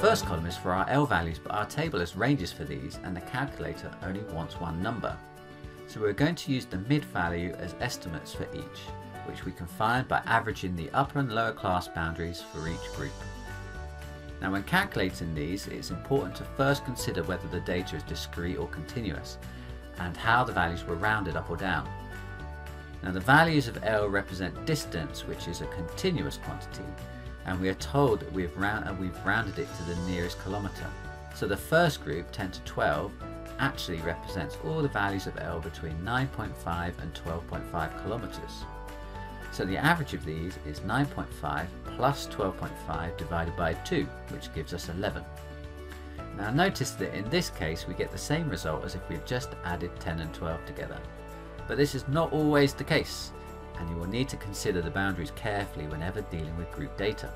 first column is for our L values, but our table has ranges for these and the calculator only wants one number. So we're going to use the mid value as estimates for each, which we can find by averaging the upper and lower class boundaries for each group. Now when calculating these, it's important to first consider whether the data is discrete or continuous, and how the values were rounded up or down. Now the values of L represent distance, which is a continuous quantity, and we are told that we've rounded it to the nearest kilometre. So the first group, 10 to 12, actually represents all the values of L between 9.5 and 12.5 kilometres. So the average of these is 9.5 plus 12.5 divided by 2, which gives us 11. Now notice that in this case we get the same result as if we've just added 10 and 12 together. But this is not always the case, and you will need to consider the boundaries carefully whenever dealing with group data.